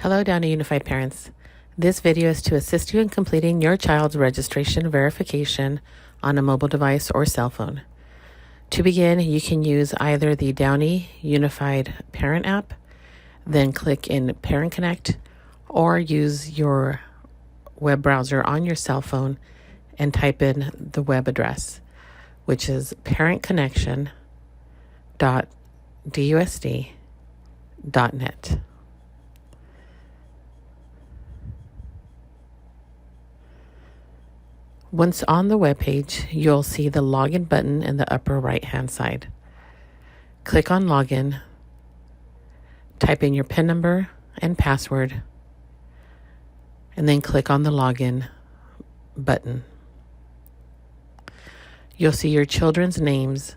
Hello, Downey Unified parents. This video is to assist you in completing your child's registration verification on a mobile device or cell phone. To begin, you can use either the Downey Unified Parent app, then click in Parent Connect, or use your web browser on your cell phone and type in the web address, which is parentconnection.dusd.net. Once on the web page, you'll see the login button in the upper right-hand side. Click on login, type in your PIN number and password, and then click on the login button. You'll see your children's names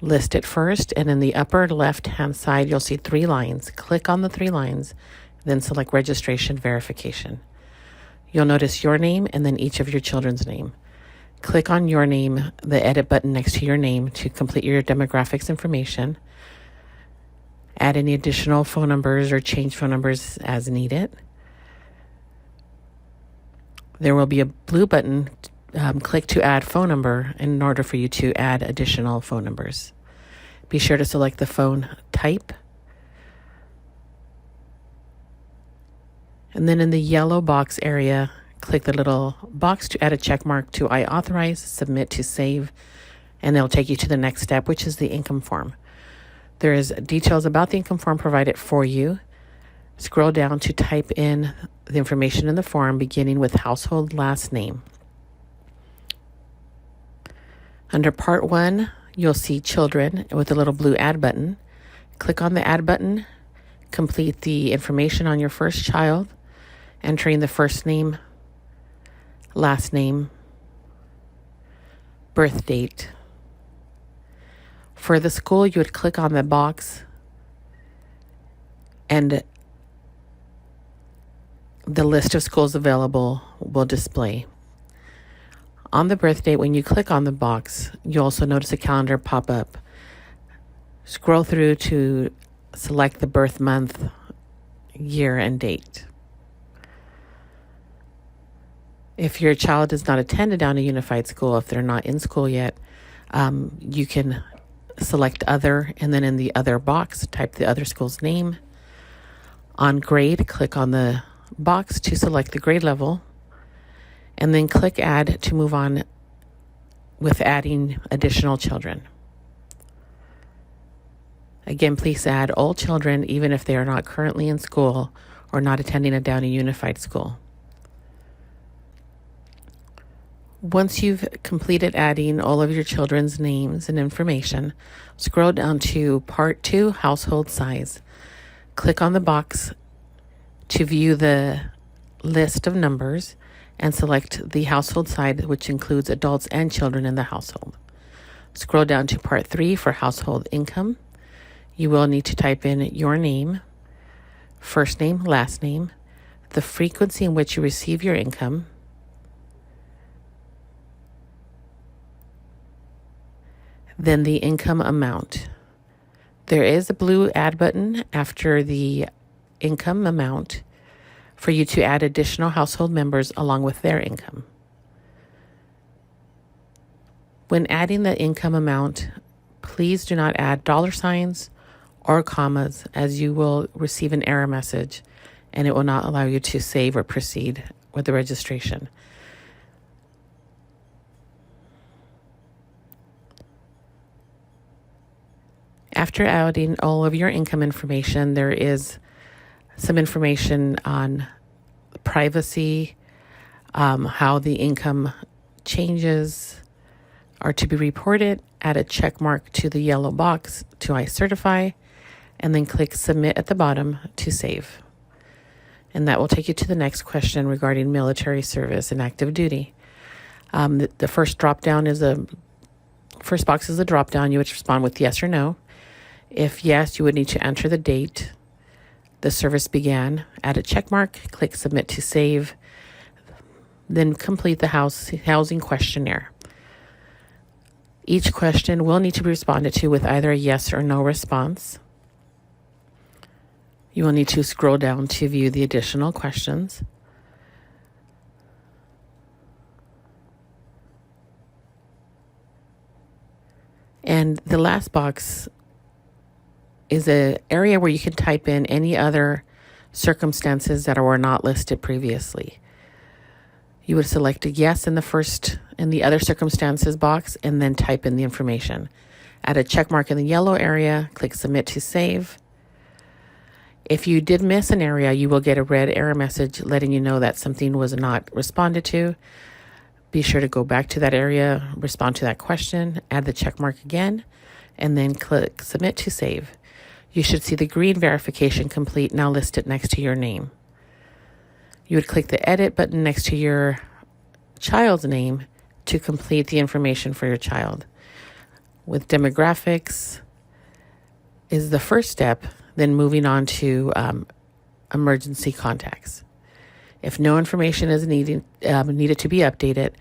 listed first, and in the upper left-hand side, you'll see 3 lines. Click on the 3 lines, then select registration verification. You'll notice your name and then each of your children's name. Click on your name, the edit button next to your name, to complete your demographics information. Add any additional phone numbers or change phone numbers as needed. There will be a blue button. Click to add phone number in order for you to add additional phone numbers. Be sure to select the phone type. And then in the yellow box area, click the little box to add a check mark to I authorize, submit to save, and it'll take you to the next step, which is the income form. There is details about the income form provided for you. Scroll down to type in the information in the form, beginning with household last name. Under Part 1, you'll see children with a little blue add button. Click on the add button, complete the information on your first child, entering the first name, last name, birth date. For the school, you would click on the box and the list of schools available will display. On the birth date, when you click on the box, you also notice a calendar pop up. Scroll through to select the birth month, year, and date. If your child does not attend a Downey Unified School, if they're not in school yet, you can select other, and then in the other box, type the other school's name. On grade, click on the box to select the grade level, and then click add to move on with adding additional children. Again, please add all children, even if they are not currently in school or not attending a Downey Unified School. Once you've completed adding all of your children's names and information, scroll down to Part 2, Household Size. Click on the box to view the list of numbers and select the household size, which includes adults and children in the household. Scroll down to Part 3 for household income. You will need to type in your name, first name, last name, the frequency in which you receive your income, then the income amount. There is a blue add button after the income amount for you to add additional household members along with their income. When adding the income amount, please do not add dollar signs or commas, as you will receive an error message and it will not allow you to save or proceed with the registration. After adding all of your income information, there is some information on privacy, how the income changes are to be reported. Add a check mark to the yellow box to I certify, and then click submit at the bottom to save. And that will take you to the next question regarding military service and active duty. The first box is a drop down. You would respond with yes or no. If yes, you would need to enter the date the service began, add a check mark, click submit to save, then complete the housing questionnaire. Each question will need to be responded to with either a yes or no response. You will need to scroll down to view the additional questions. And the last box is an area where you can type in any other circumstances that were not listed previously. You would select a yes in the other circumstances box and then type in the information. Add a check mark in the yellow area, click submit to save. If you did miss an area, you will get a red error message letting you know that something was not responded to. Be sure to go back to that area, respond to that question, add the check mark again, and then click submit to save. You should see the green verification complete now listed next to your name. You would click the edit button next to your child's name to complete the information for your child. With demographics is the first step, then moving on to emergency contacts. If no information is needed to be updated,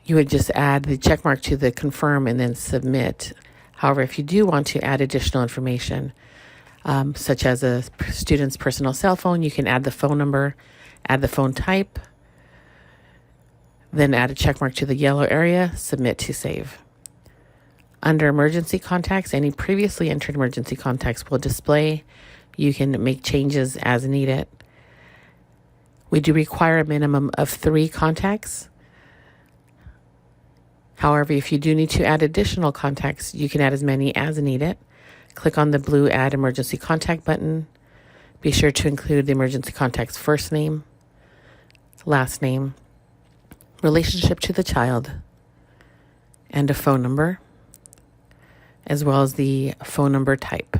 you would just add the check mark to the confirm and then submit. However, if you do want to add additional information, such as a student's personal cell phone, you can add the phone number, add the phone type, then add a check mark to the yellow area, submit to save. Under emergency contacts, any previously entered emergency contacts will display. You can make changes as needed. We do require a minimum of 3 contacts. However, if you do need to add additional contacts, you can add as many as needed. Click on the blue Add Emergency Contact button. Be sure to include the emergency contact's first name, last name, relationship to the child, and a phone number, as well as the phone number type.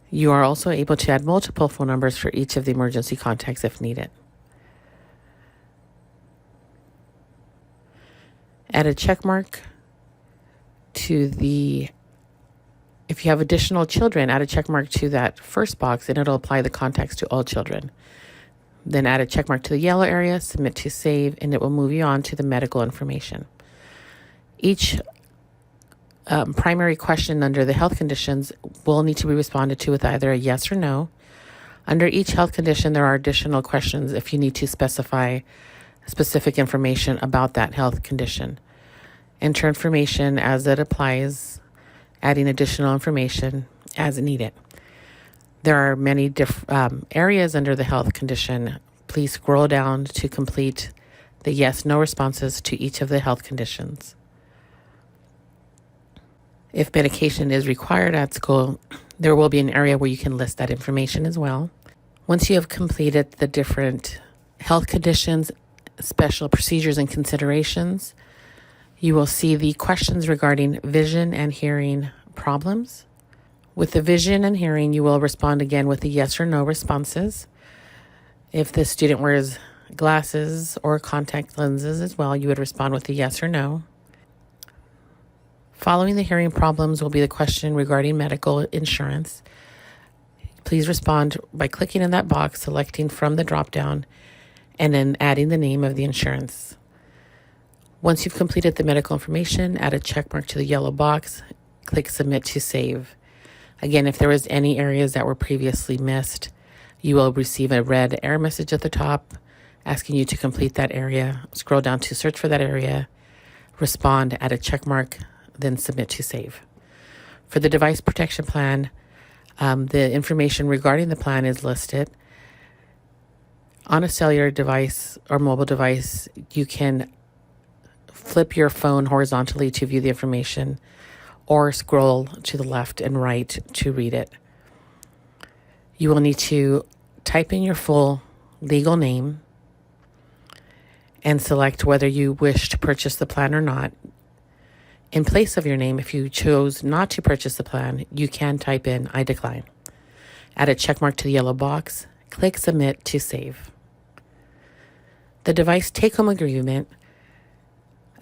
You are also able to add multiple phone numbers for each of the emergency contacts if needed. Add a check mark to if you have additional children, add a check mark to that first box and it'll apply the contacts to all children. Then add a check mark to the yellow area, submit to save, and it will move you on to the medical information. Each primary question under the health conditions will need to be responded to with either a yes or no. Under each health condition, there are additional questions if you need to specify specific information about that health condition. Enter information as it applies, adding additional information as needed. There are many different areas under the health condition. Please scroll down to complete the yes/no responses to each of the health conditions. If medication is required at school, there will be an area where you can list that information as well. Once you have completed the different health conditions, special procedures, and considerations, you will see the questions regarding vision and hearing problems. With the vision and hearing, you will respond again with the yes or no responses. If the student wears glasses or contact lenses as well, you would respond with the yes or no. Following the hearing problems will be the question regarding medical insurance. Please respond by clicking in that box, selecting from the drop-down, and then adding the name of the insurance. Once you've completed the medical information, add a check mark to the yellow box, click submit to save. Again, if there was any areas that were previously missed, you will receive a red error message at the top asking you to complete that area. Scroll down to search for that area, respond, add a check mark, then submit to save. For the device protection plan, the information regarding the plan is listed. On a cellular device or mobile device, you can flip your phone horizontally to view the information or scroll to the left and right to read it. You will need to type in your full legal name and select whether you wish to purchase the plan or not. In place of your name, if you chose not to purchase the plan, you can type in I decline. Add a check mark to the yellow box, click submit to save. The device take-home agreement,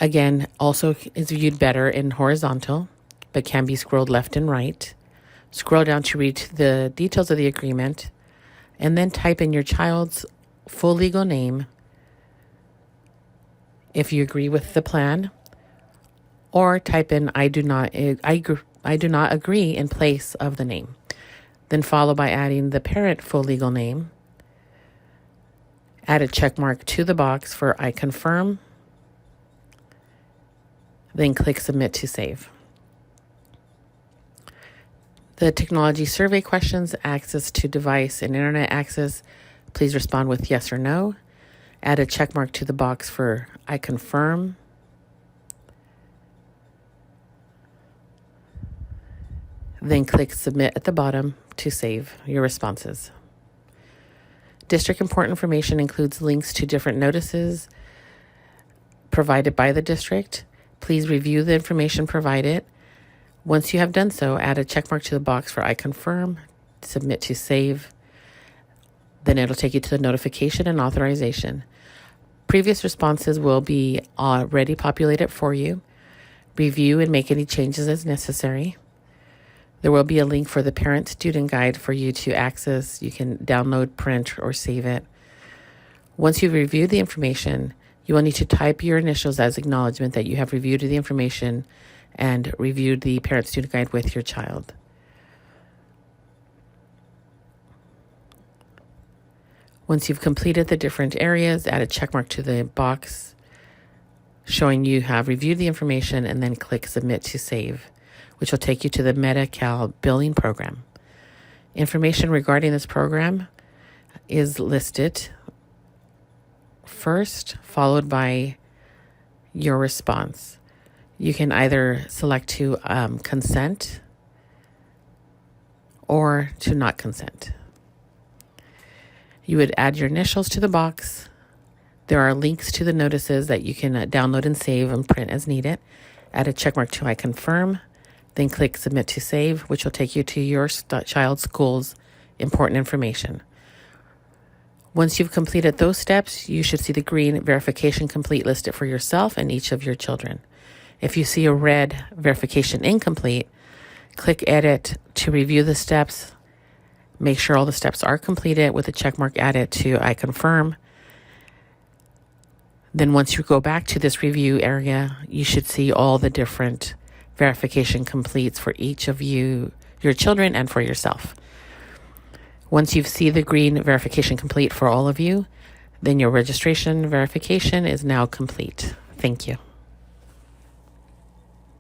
again, also is viewed better in horizontal, but can be scrolled left and right. Scroll down to read the details of the agreement, and then type in your child's full legal name if you agree with the plan, or type in I I do not agree in place of the name. Then follow by adding the parent full legal name. Add a check mark to the box for I confirm. Then click Submit to Save. The technology survey questions, access to device and internet access, please respond with yes or no. Add a check mark to the box for I confirm. Then click Submit at the bottom to save your responses. District important information includes links to different notices provided by the district. Please review the information provided. Once you have done so, add a check mark to the box for I confirm, submit to save. Then it'll take you to the notification and authorization. Previous responses will be already populated for you. Review and make any changes as necessary. There will be a link for the parent-student guide for you to access. You can download, print, or save it. Once you've reviewed the information, you will need to type your initials as acknowledgement that you have reviewed the information and reviewed the parent-student guide with your child. Once you've completed the different areas, add a check mark to the box showing you have reviewed the information, and then click Submit to Save, which will take you to the Medi-Cal billing program. Information regarding this program is listed first, followed by your response. You can either select to consent or to not consent. You would add your initials to the box. There are links to the notices that you can download and save and print as needed. Add a checkmark to I confirm, then click Submit to Save, which will take you to your child's school's important information. Once you've completed those steps, you should see the green Verification Complete listed for yourself and each of your children. If you see a red Verification Incomplete, click Edit to review the steps. Make sure all the steps are completed with a checkmark added to I confirm. Then once you go back to this review area, you should see all the different verification completes for each of you, your children, and for yourself. Once you see the green verification complete for all of you, then your registration verification is now complete. Thank you.